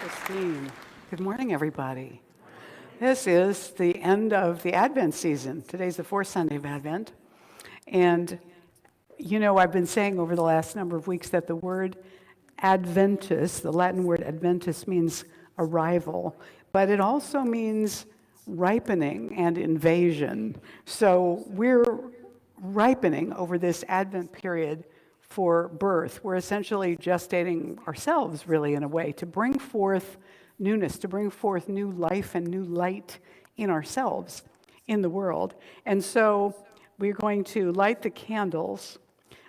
Christine. Good morning, everybody. This is the end of the Advent season. Today's the fourth Sunday of Advent. And, you know, I've been saying over the last number of weeks that the word Adventus, the Latin word Adventus, means arrival, but it also means ripening and invasion. So we're ripening over this Advent period for birth. We're essentially gestating ourselves, really, in a way, to bring forth newness, to bring forth new life and new light in ourselves, in the world. And so we're going to light the candles,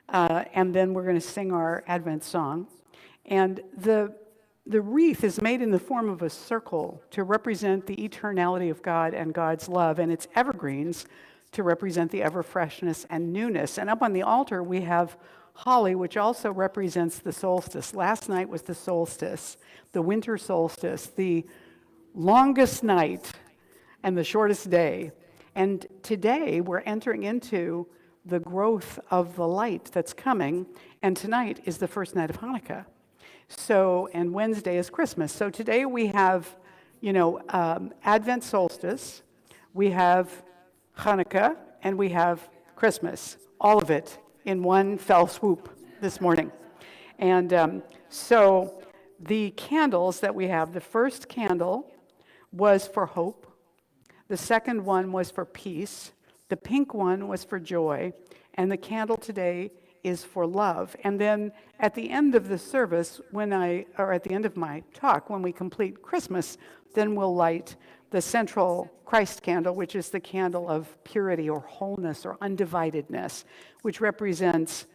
and then we're going to sing our Advent song. And the wreath is made in the form of a circle to represent the eternality of God and God's love, and it's evergreens to represent the ever-freshness and newness. And up on the altar, we have holly, which also represents the solstice. Last night was the solstice, the winter solstice, the longest night and the shortest day. And today we're entering into the growth of the light that's coming, and tonight is the first night of Hanukkah. So, and Wednesday is Christmas. So today we have, Advent solstice, we have Hanukkah, and we have Christmas, all of it in one fell swoop this morning. And so the candles that we have, the first candle was for hope, the second one was for peace, the pink one was for joy, and the candle today is for love. And then at the end of the service, at the end of my talk, when we complete Christmas, then we'll light the central Christ candle, which is the candle of purity or wholeness or undividedness, which represents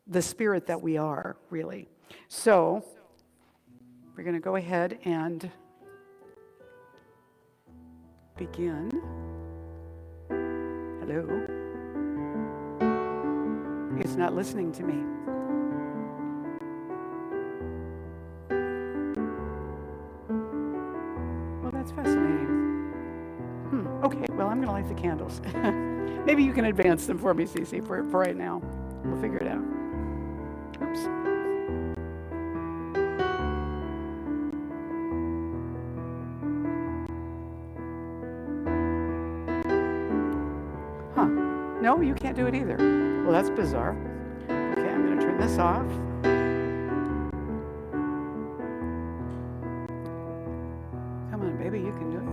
the spirit that we are, really. So we're going to go ahead and begin. Hello? It's not listening to me. Well, that's fascinating. Okay, well, I'm going to light the candles. Maybe you can advance them for me, Ceci, for right now. We'll figure it out. Oops. Huh. No, you can't do it either. Well, that's bizarre. Okay, I'm going to turn this off. Come on, baby, you can do it.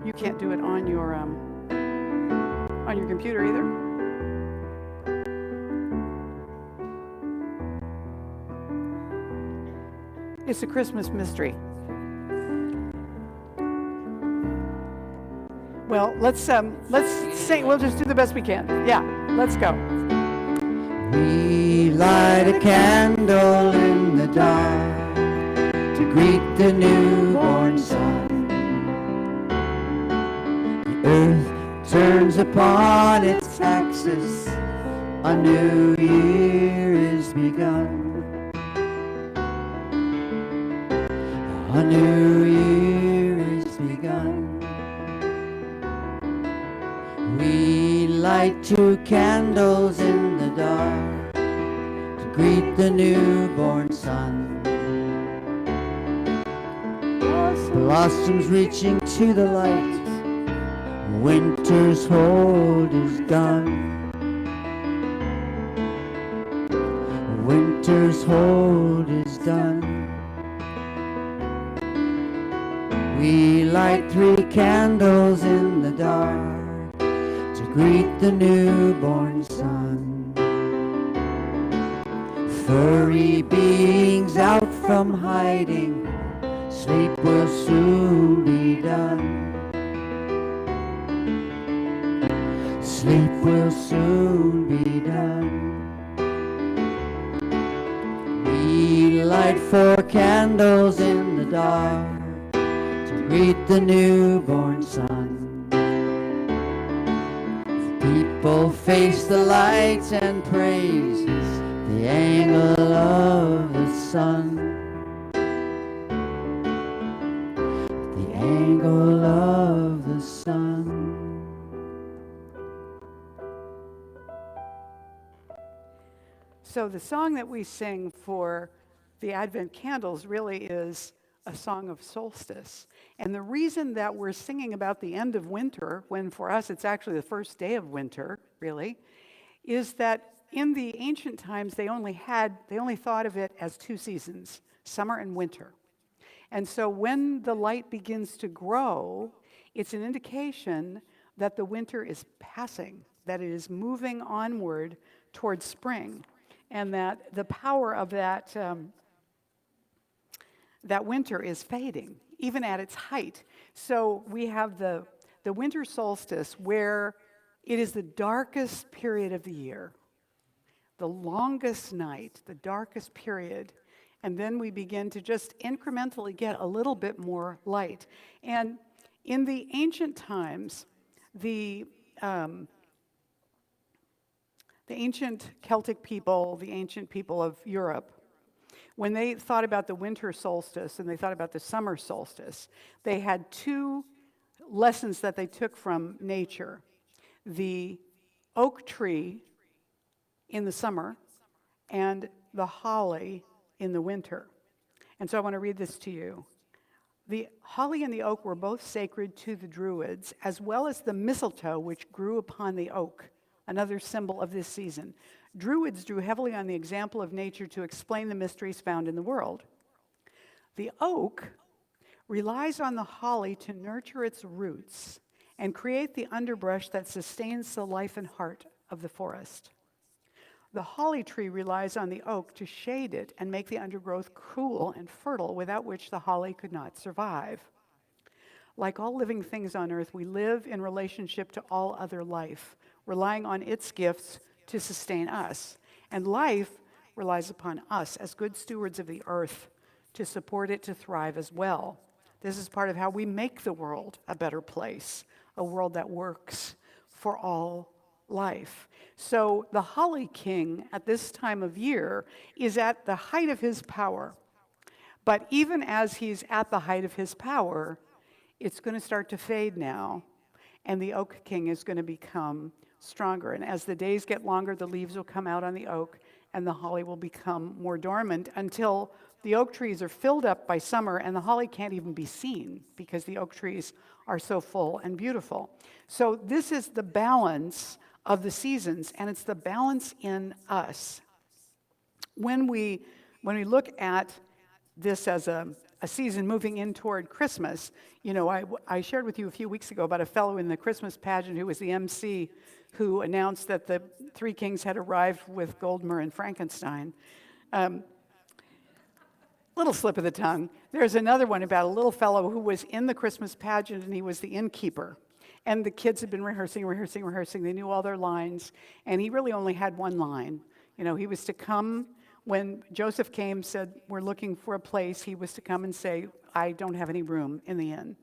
You can't do it on your computer either. It's a Christmas mystery. Well, let's sing. We'll just do the best we can. Yeah, let's go. We light a candle in the dark to greet the newborn sun. The earth turns upon its axis, a new year is begun. A new year is begun. We light 2 candles in the dark to greet the newborn sun. Blossoms reaching to the light, winter's hold is done. Winter's hold is done. We light 3 candles in the dark to greet the newborn sun. Furry beings out from hiding, sleep will soon be done. Sleep will soon be done. We light 4 candles in the dark to greet the newborn sun. People face the lights and praise the angle of the sun. The angle of the sun. So the song that we sing for the Advent candles really is a song of solstice. And the reason that we're singing about the end of winter, when for us it's actually the first day of winter, really, is that in the ancient times they only thought of it as two seasons, summer and winter. And so when the light begins to grow, it's an indication that the winter is passing, that it is moving onward towards spring, and that the power of that winter is fading, even at its height. So we have the winter solstice, where it is the darkest period of the year, the longest night, the darkest period, and then we begin to just incrementally get a little bit more light. And in the ancient times, the ancient Celtic people, the ancient people of Europe, when they thought about the winter solstice and they thought about the summer solstice, they had two lessons that they took from nature. The oak tree in the summer and the holly in the winter. And so I want to read this to you. The holly and the oak were both sacred to the Druids, as well as the mistletoe which grew upon the oak, another symbol of this season. Druids drew heavily on the example of nature to explain the mysteries found in the world. The oak relies on the holly to nurture its roots and create the underbrush that sustains the life and heart of the forest. The holly tree relies on the oak to shade it and make the undergrowth cool and fertile, without which the holly could not survive. Like all living things on earth, we live in relationship to all other life, relying on its gifts to sustain us. And life relies upon us as good stewards of the earth to support it to thrive as well. This is part of how we make the world a better place, a world that works for all life. So the Holly King at this time of year is at the height of his power. But even as he's at the height of his power, it's going to start to fade now, and the Oak King is going to become stronger. And as the days get longer, the leaves will come out on the oak, and the holly will become more dormant until the oak trees are filled up by summer, and the holly can't even be seen because the oak trees are so full and beautiful. So this is the balance of the seasons, and it's the balance in us. When we look at this as a season moving in toward Christmas, you know, I shared with you a few weeks ago about a fellow in the Christmas pageant who was the MC who announced that the three kings had arrived with Goldmore and Frankenstein. Little slip of the tongue. There's another one about a little fellow who was in the Christmas pageant, and he was the innkeeper. And the kids had been rehearsing. They knew all their lines, and he really only had one line. You know, he was to come when Joseph came, said, "We're looking for a place." He was to come and say, "I don't have any room in the inn."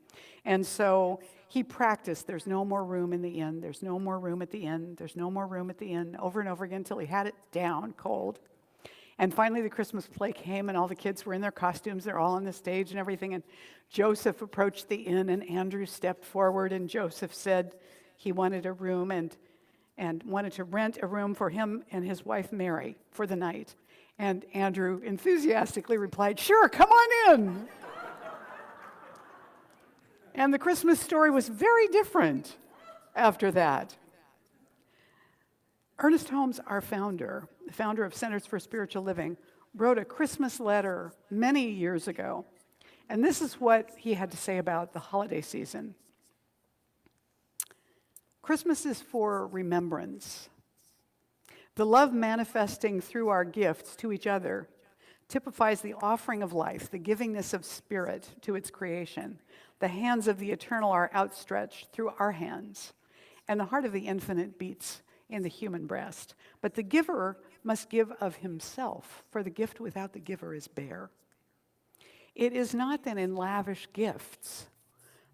And so he practiced, "There's no more room in the inn. There's no more room at the inn. There's no more room at the inn," over and over again until he had it down cold. And finally the Christmas play came, and all the kids were in their costumes. They're all on the stage and everything. And Joseph approached the inn, and Andrew stepped forward, and Joseph said he wanted a room and wanted to rent a room for him and his wife Mary for the night. And Andrew enthusiastically replied, "Sure, come on in." And the Christmas story was very different after that. Ernest Holmes, our founder, the founder of Centers for Spiritual Living, wrote a Christmas letter many years ago. And this is what he had to say about the holiday season. Christmas is for remembrance. The love manifesting through our gifts to each other typifies the offering of life, the givingness of spirit to its creation. The hands of the eternal are outstretched through our hands, and the heart of the infinite beats in the human breast. But the giver must give of himself, for the gift without the giver is bare. It is not then in lavish gifts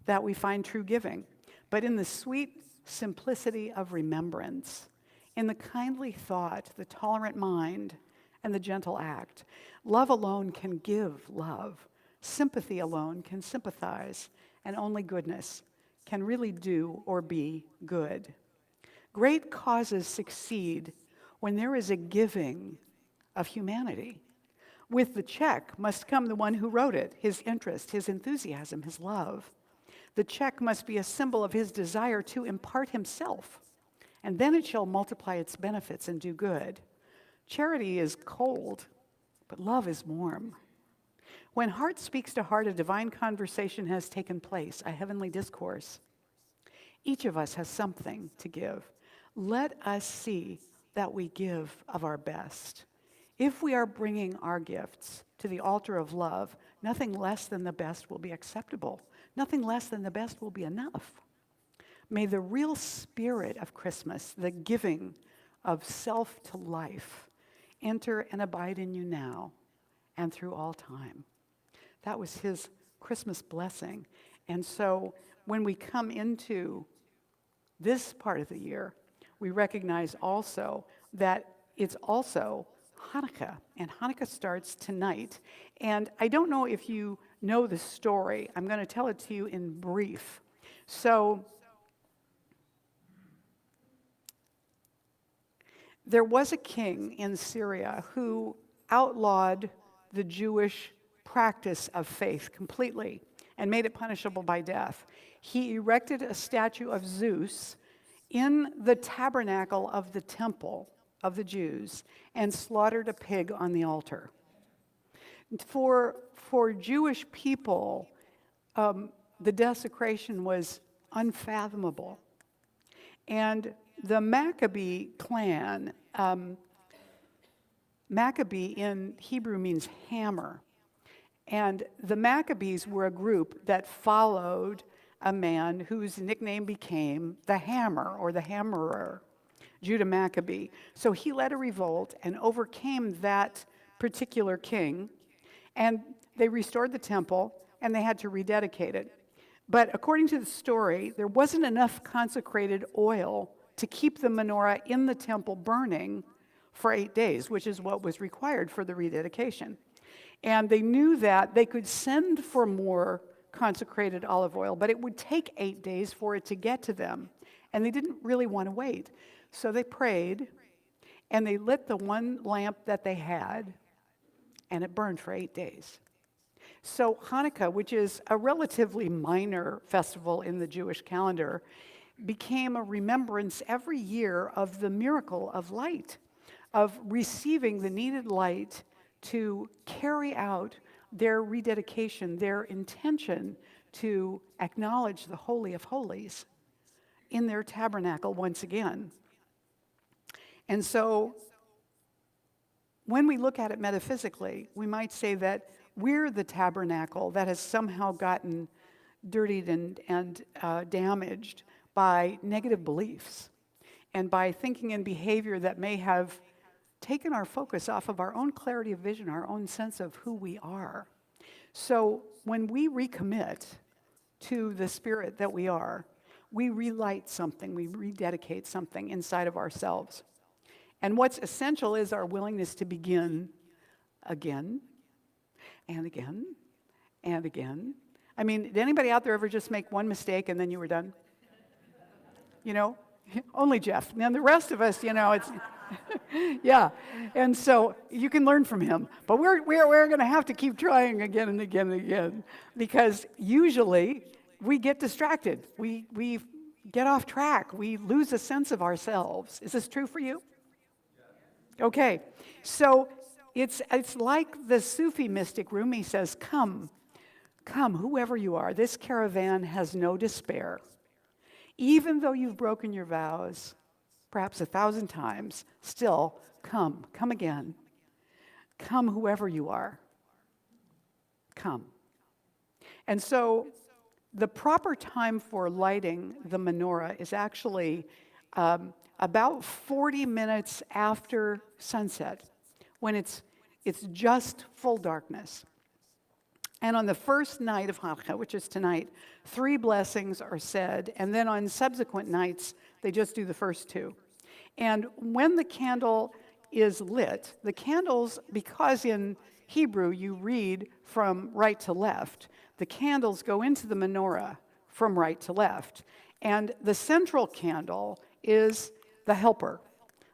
that we find true giving, but in the sweet simplicity of remembrance, in the kindly thought, the tolerant mind, and the gentle act. Love alone can give love. Sympathy alone can sympathize, and only goodness can really do or be good. Great causes succeed when there is a giving of humanity, With the check must come the one who wrote it, his interest, his enthusiasm, his love. The check must be a symbol of his desire to impart himself, and then it shall multiply its benefits and do good. Charity is cold, but love is warm. When heart speaks to heart, a divine conversation has taken place, a heavenly discourse. Each of us has something to give. Let us see that we give of our best. If we are bringing our gifts to the altar of love, nothing less than the best will be acceptable. Nothing less than the best will be enough. May the real spirit of Christmas, the giving of self to life, enter and abide in you now and through all time. That was his Christmas blessing. And so when we come into this part of the year, we recognize also that it's also Hanukkah, and Hanukkah starts tonight. And I don't know if you know the story. I'm going to tell it to you in brief. So there was a king in Syria who outlawed the Jewish practice of faith completely and made it punishable by death. He erected a statue of Zeus in the tabernacle of the temple of the Jews and slaughtered a pig on the altar. For Jewish people, the desecration was unfathomable. And the Maccabee clan, Maccabee in Hebrew means hammer. And the Maccabees were a group that followed a man whose nickname became the Hammer or the Hammerer, Judah Maccabee. So he led a revolt and overcame that particular king, and they restored the temple, and they had to rededicate it. But according to the story, there wasn't enough consecrated oil to keep the menorah in the temple burning for 8 days, which is what was required for the rededication. And they knew that they could send for more consecrated olive oil, but it would take 8 days for it to get to them. And they didn't really want to wait. So they prayed, and they lit the one lamp that they had, and it burned for 8 days. So Hanukkah, which is a relatively minor festival in the Jewish calendar, became a remembrance every year of the miracle of light, of receiving the needed light to carry out their rededication, their intention to acknowledge the Holy of Holies in their tabernacle once again. And so when we look at it metaphysically, we might say that we're the tabernacle that has somehow gotten dirtied and damaged by negative beliefs and by thinking and behavior that may have taken our focus off of our own clarity of vision, our own sense of who we are. So when we recommit to the spirit that we are, we relight something, we rededicate something inside of ourselves. And what's essential is our willingness to begin again and again and again. I mean, did anybody out there ever just make one mistake and then you were done? You know, only Jeff. And the rest of us, you know, it's, yeah. And so you can learn from him. But we're going to have to keep trying again and again and again, because usually we get distracted. We get off track. We lose a sense of ourselves. Is this true for you? Okay. So it's like the Sufi mystic Rumi says, come, whoever you are. This caravan has no despair. Even though you've broken your vows, perhaps 1,000 times, still come again. Come, whoever you are. Come. And so the proper time for lighting the menorah is actually about 40 minutes after sunset, when it's just full darkness. And on the first night of Hanukkah, which is tonight, 3 blessings are said, and then on subsequent nights, they just do the first 2. And when the candle is lit, the candles, because in Hebrew you read from right to left, the candles go into the menorah from right to left. And the central candle is the helper.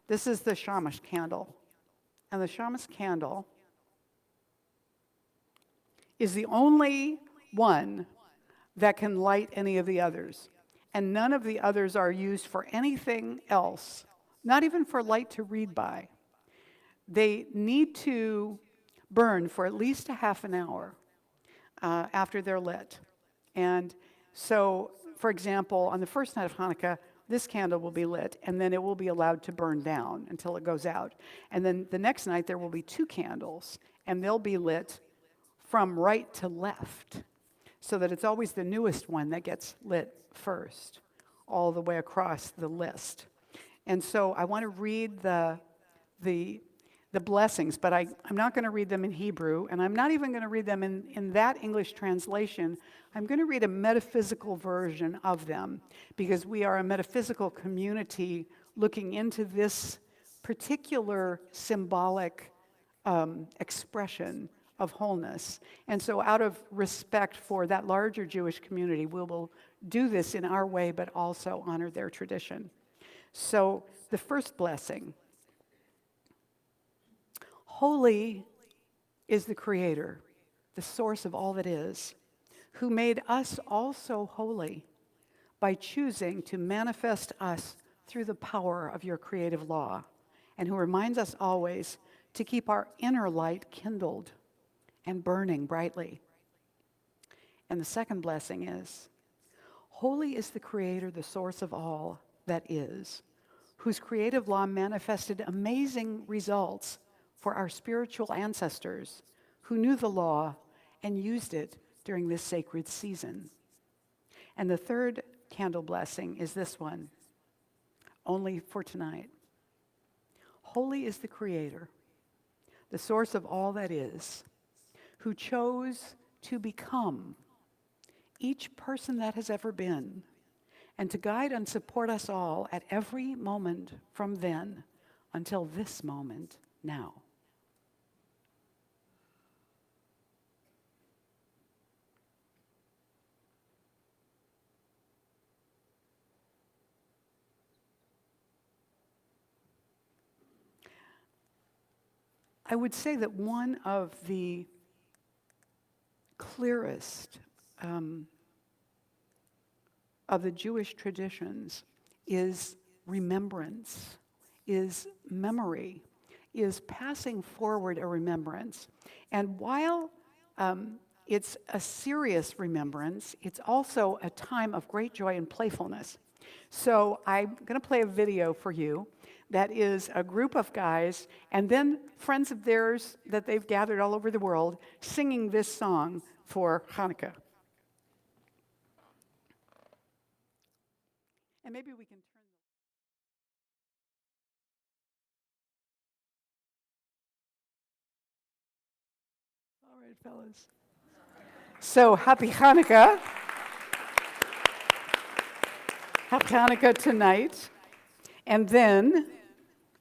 This is the shamash candle. And the shamash candle is the only one that can light any of the others. And none of the others are used for anything else, not even for light to read by. They need to burn for at least a half an hour after they're lit. And so, for example, on the first night of Hanukkah, this candle will be lit, and then it will be allowed to burn down until it goes out. And then the next night, there will be 2 candles, and they'll be lit from right to left, so that it's always the newest one that gets lit first, all the way across the list. And so I want to read the blessings, but I'm not going to read them in Hebrew, and I'm not even going to read them in that English translation. I'm going to read a metaphysical version of them, because we are a metaphysical community looking into this particular symbolic expression of wholeness. And so out of respect for that larger Jewish community, we will do this in our way, but also honor their tradition. So the first blessing: holy is the Creator, the source of all that is, who made us also holy by choosing to manifest us through the power of your creative law, and who reminds us always to keep our inner light kindled and burning brightly. And the second blessing is: holy is the Creator, the source of all that is, whose creative law manifested amazing results for our spiritual ancestors who knew the law and used it during this sacred season. And the third candle blessing is this one, only for tonight. Holy is the Creator, the source of all that is, who chose to become each person that has ever been, and to guide and support us all at every moment from then until this moment now. I would say that one of the clearest of the Jewish traditions is remembrance, is memory, is passing forward a remembrance. And while it's a serious remembrance, it's also a time of great joy and playfulness. So I'm going to play a video for you that is a group of guys and then friends of theirs that they've gathered all over the world singing this song for Hanukkah. And maybe we can turn the... All right, fellas. So, happy Hanukkah. Happy Hanukkah tonight. And then,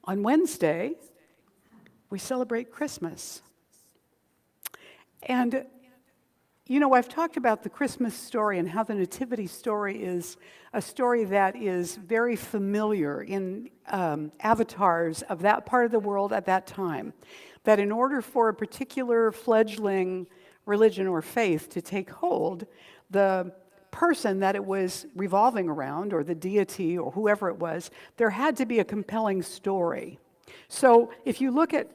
on Wednesday, we celebrate Christmas. And, you know, I've talked about the Christmas story and how the Nativity story is a story that is very familiar in avatars of that part of the world at that time. That in order for a particular fledgling religion or faith to take hold, the person that it was revolving around, or the deity, or whoever it was, there had to be a compelling story. So if you look at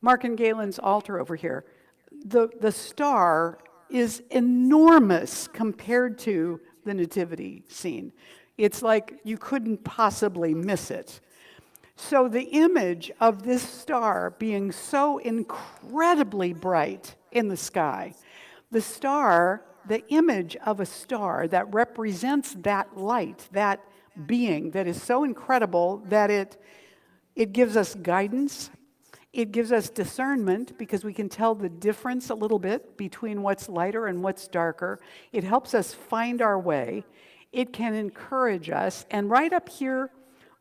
Mark and Galen's altar over here, the star is enormous compared to the nativity scene. It's like you couldn't possibly miss it. So the image of this star being so incredibly bright in the sky, the star, the image of a star that represents that light, that being that is so incredible that it gives us guidance, it gives us discernment because we can tell the difference a little bit between what's lighter and what's darker. It helps us find our way. It can encourage us. And right up here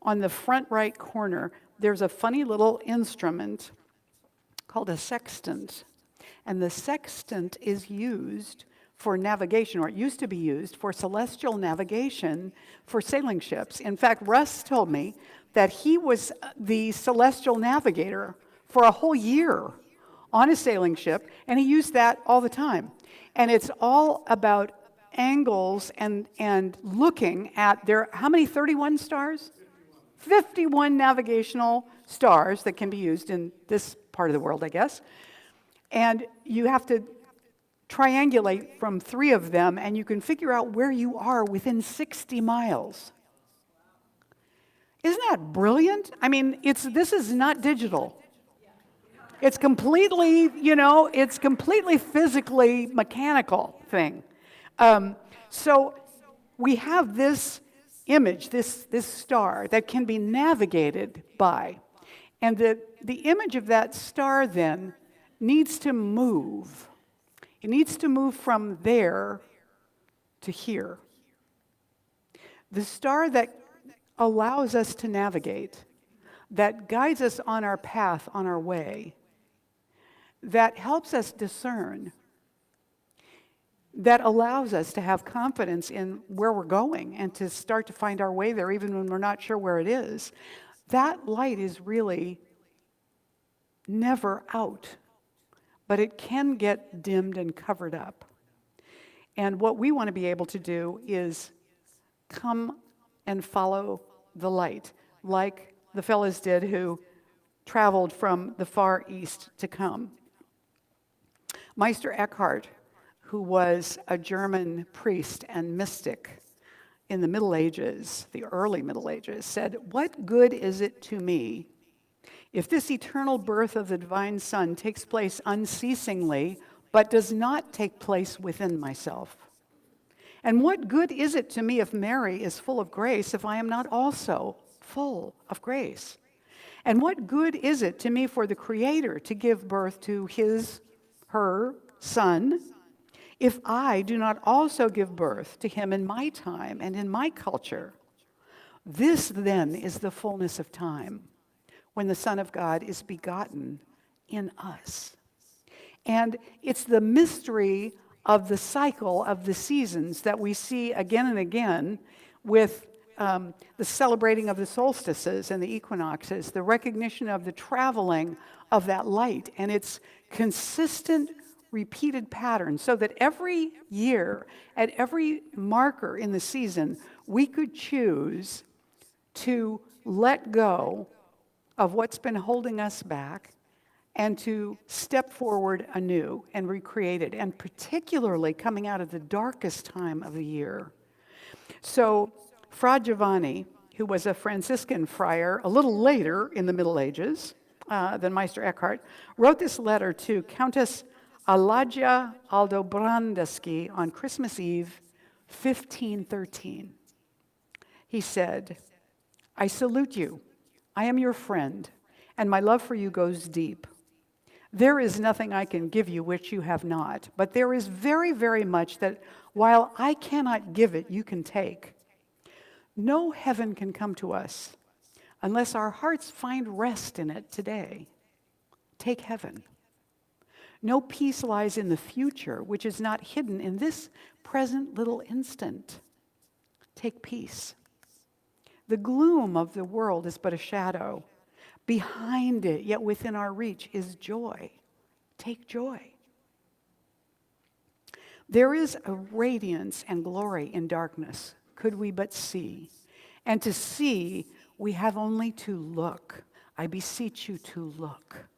on the front right corner, there's a funny little instrument called a sextant. And the sextant is used for navigation, or it used to be used for celestial navigation for sailing ships. In fact, Russ told me that he was the celestial navigator for a whole year on a sailing ship, and he used that all the time. And it's all about angles and looking at how many 31 stars? 51 navigational stars that can be used in this part of the world, I guess. And you have to triangulate from 3 of them, and you can figure out where you are within 60 miles. Isn't that brilliant? I mean, this is not digital. It's completely, it's completely physically mechanical thing. So we have this image, this star that can be navigated by. And the image of that star then needs to move. It needs to move from there to here. The star that allows us to navigate, that guides us on our path, on our way, that helps us discern, that allows us to have confidence in where we're going and to start to find our way there even when we're not sure where it is. That light is really never out, but it can get dimmed and covered up. And what we want to be able to do is come and follow the light, like the fellas did who traveled from the Far East to come. Meister Eckhart, who was a German priest and mystic in the Middle Ages, the early Middle Ages, said, "What good is it to me if this eternal birth of the divine Son takes place unceasingly, but does not take place within myself? And what good is it to me if Mary is full of grace if I am not also full of grace? And what good is it to me for the Creator to give birth to her Son if I do not also give birth to him in my time and in my culture? This then is the fullness of time, when the Son of God is begotten in us." And it's the mystery of the cycle of the seasons that we see again and again with the celebrating of the solstices and the equinoxes, the recognition of the traveling of that light and its consistent repeated pattern, so that every year, at every marker in the season, we could choose to let go of what's been holding us back and to step forward anew and recreate it, and particularly coming out of the darkest time of the year. So Fra Giovanni, who was a Franciscan friar a little later in the Middle Ages than Meister Eckhart, wrote this letter to Countess Alagia Aldobrandeschi on Christmas Eve, 1513. He said, "I salute you. I am your friend, and my love for you goes deep. There is nothing I can give you which you have not, but there is very, very much that while I cannot give it, you can take. No heaven can come to us unless our hearts find rest in it today. Take heaven. No peace lies in the future, which is not hidden in this present little instant. Take peace. The gloom of the world is but a shadow. Behind it, yet within our reach, is joy. Take joy. There is a radiance and glory in darkness, could we but see. And to see, we have only to look. I beseech you to look.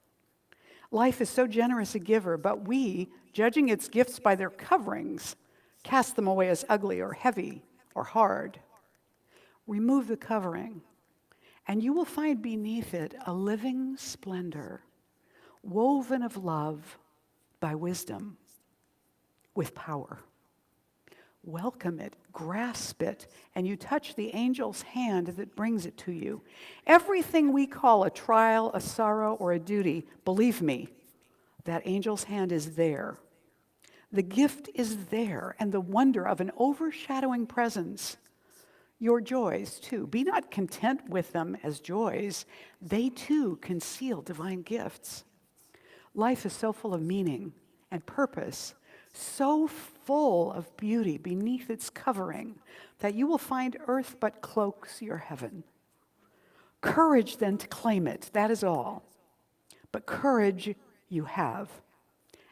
Life is so generous a giver, but we, judging its gifts by their coverings, cast them away as ugly or heavy or hard. Remove the covering, and you will find beneath it a living splendor, woven of love by wisdom, with power. Welcome it, grasp it, and you touch the angel's hand that brings it to you. Everything we call a trial, a sorrow, or a duty, believe me, that angel's hand is there. The gift is there, and the wonder of an overshadowing presence. Your joys, too. Be not content with them as joys. They, too, conceal divine gifts. Life is so full of meaning and purpose, so full of beauty beneath its covering, that you will find earth but cloaks your heaven. Courage, then, to claim it. That is all. But courage you have,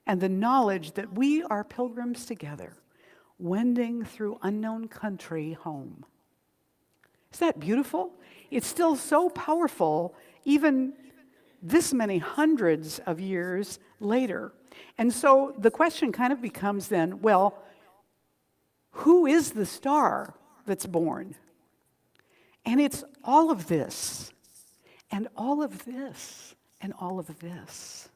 and the knowledge that we are pilgrims together, wending through unknown country home. Isn't that beautiful? It's still so powerful, even this many hundreds of years later. And so the question kind of becomes then, well, who is the star that's born? And it's all of this, and all of this, and all of this.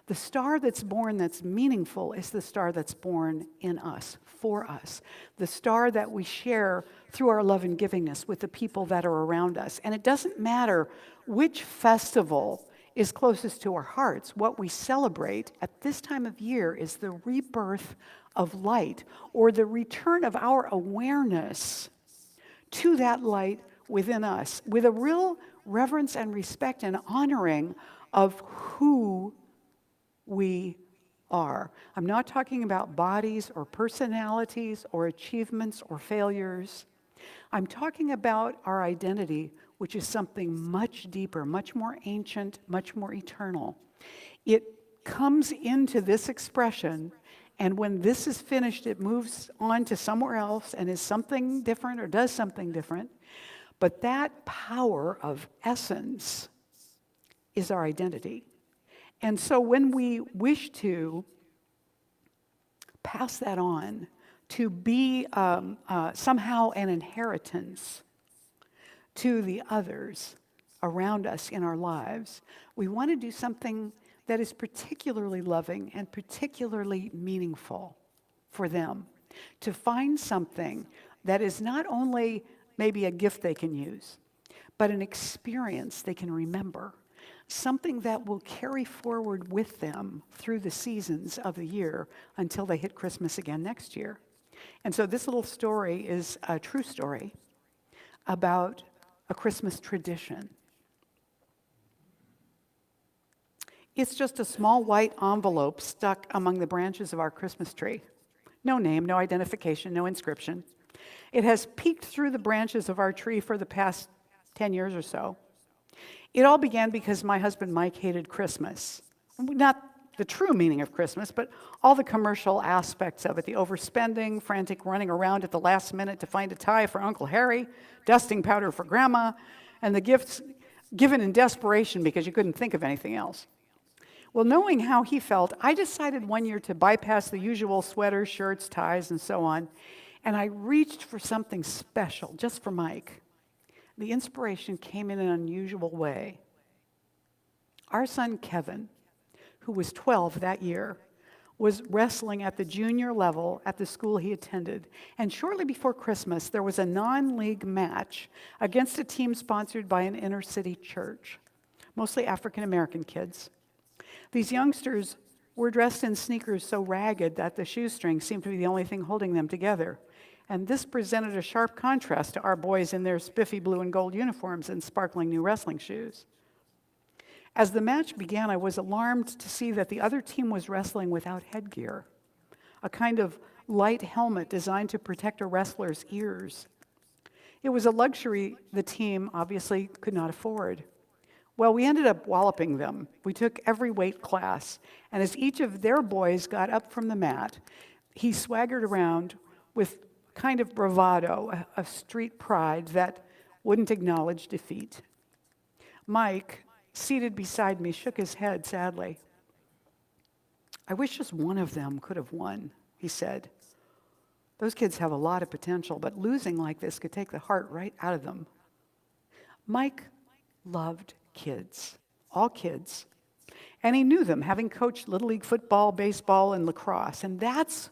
The star that's born that's meaningful is the star that's born in us, for us. The star that we share through our love and givingness with the people that are around us. And it doesn't matter which festival is closest to our hearts. What we celebrate at this time of year is the rebirth of light, or the return of our awareness to that light within us, with a real reverence and respect and honoring of who we are. I'm not talking about bodies or personalities or achievements or failures. I'm talking about our identity, which is something much deeper, much more ancient, much more eternal. It comes into this expression, and when this is finished, it moves on to somewhere else and is something different or does something different. But that power of essence is our identity. And so when we wish to pass that on, to be somehow an inheritance to the others around us in our lives, we want to do something that is particularly loving and particularly meaningful for them. To find something that is not only maybe a gift they can use, but an experience they can remember. Something that will carry forward with them through the seasons of the year until they hit Christmas again next year. And so this little story is a true story about a Christmas tradition. It's just a small white envelope stuck among the branches of our Christmas tree. No name, no identification, no inscription. It has peeked through the branches of our tree for the past 10 years or so. It all began because my husband Mike hated Christmas. Not the true meaning of Christmas, but all the commercial aspects of it. The overspending, frantic running around at the last minute to find a tie for Uncle Harry, dusting powder for Grandma, and the gifts given in desperation because you couldn't think of anything else. Well, knowing how he felt, I decided one year to bypass the usual sweaters, shirts, ties, and so on, and I reached for something special just for Mike. The inspiration came in an unusual way. Our son Kevin, who was 12 that year, was wrestling at the junior level at the school he attended. And shortly before Christmas, there was a non-league match against a team sponsored by an inner-city church, mostly African-American kids. These youngsters were dressed in sneakers so ragged that the shoestring seemed to be the only thing holding them together. And this presented a sharp contrast to our boys in their spiffy blue and gold uniforms and sparkling new wrestling shoes. As the match began, I was alarmed to see that the other team was wrestling without headgear, a kind of light helmet designed to protect a wrestler's ears. It was a luxury the team obviously could not afford. Well, we ended up walloping them. We took every weight class, and as each of their boys got up from the mat, he swaggered around with kind of bravado, a street pride that wouldn't acknowledge defeat. Mike, seated beside me, shook his head sadly. "I wish just one of them could have won," he said. "Those kids have a lot of potential, but losing like this could take the heart right out of them." Mike loved kids, all kids, and he knew them, having coached Little League football, baseball, and lacrosse, and that's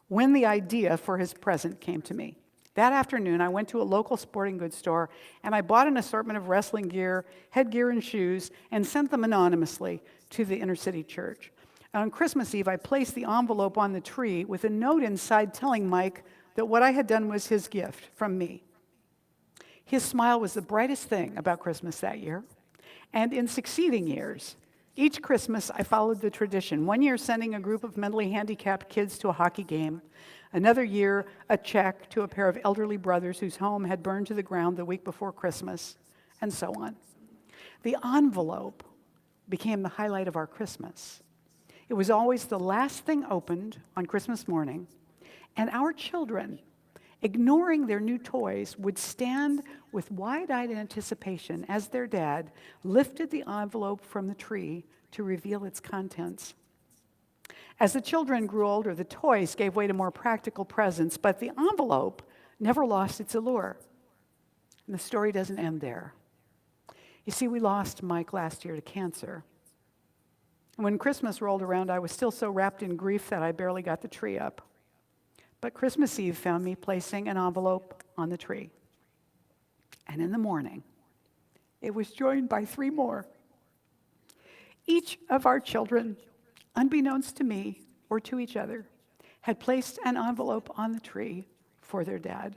when the idea for his present came to me. That afternoon, I went to a local sporting goods store, and I bought an assortment of wrestling gear, headgear, and shoes, and sent them anonymously to the inner-city church. And on Christmas Eve, I placed the envelope on the tree with a note inside telling Mike that what I had done was his gift from me. His smile was the brightest thing about Christmas that year. And in succeeding years, each Christmas, I followed the tradition. One year, sending a group of mentally handicapped kids to a hockey game. Another year, a check to a pair of elderly brothers whose home had burned to the ground the week before Christmas, and so on. The envelope became the highlight of our Christmas. It was always the last thing opened on Christmas morning, and our children, ignoring their new toys, would stand with wide-eyed anticipation as their dad lifted the envelope from the tree to reveal its contents. As the children grew older, the toys gave way to more practical presents, but the envelope never lost its allure. And the story doesn't end there. You see, we lost Mike last year to cancer. And when Christmas rolled around, I was still so wrapped in grief that I barely got the tree up. But Christmas Eve found me placing an envelope on the tree. And in the morning, it was joined by 3 more. Each of our children, unbeknownst to me or to each other, had placed an envelope on the tree for their dad.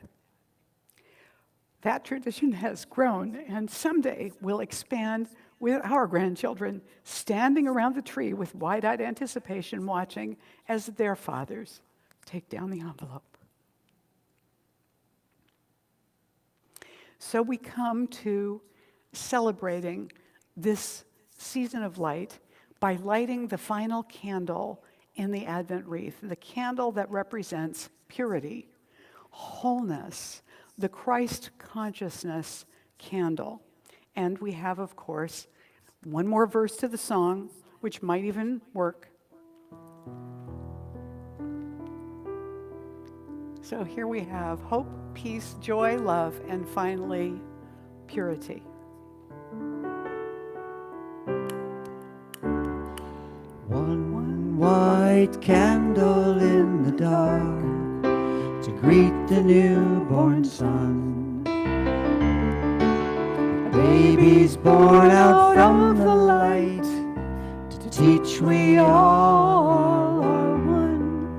That tradition has grown, and someday will expand with our grandchildren standing around the tree with wide-eyed anticipation, watching as their fathers take down the envelope. So we come to celebrating this season of light by lighting the final candle in the Advent wreath, the candle that represents purity, wholeness, the Christ consciousness candle. And we have, of course, one more verse to the song, which might even work. So here we have hope, peace, joy, love, and finally, purity. One white candle in the dark to greet the newborn sun. A baby's born out from the light to teach we all are one.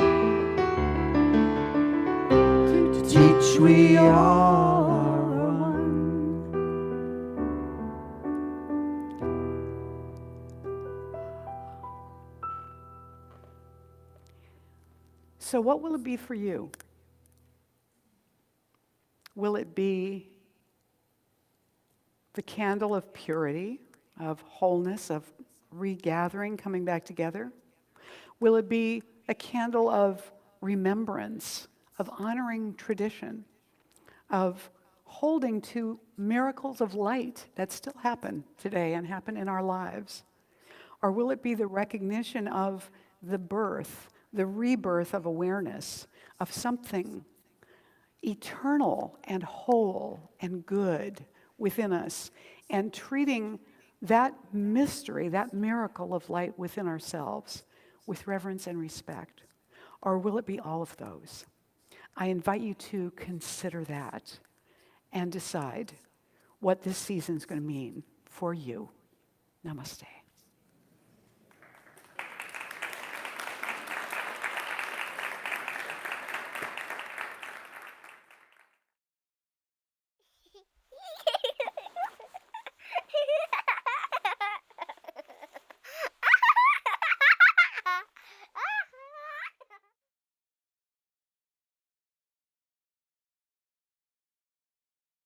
To teach we all are one. So what will it be for you? Will it be the candle of purity, of wholeness, of regathering, coming back together? Will it be a candle of remembrance, of honoring tradition, of holding to miracles of light that still happen today and happen in our lives? Or will it be the recognition of the birth, the rebirth of awareness, of something eternal and whole and good within us, and treating that mystery, that miracle of light within ourselves with reverence and respect? Or will it be all of those? I invite you to consider that and decide what this season is going to mean for you. Namaste.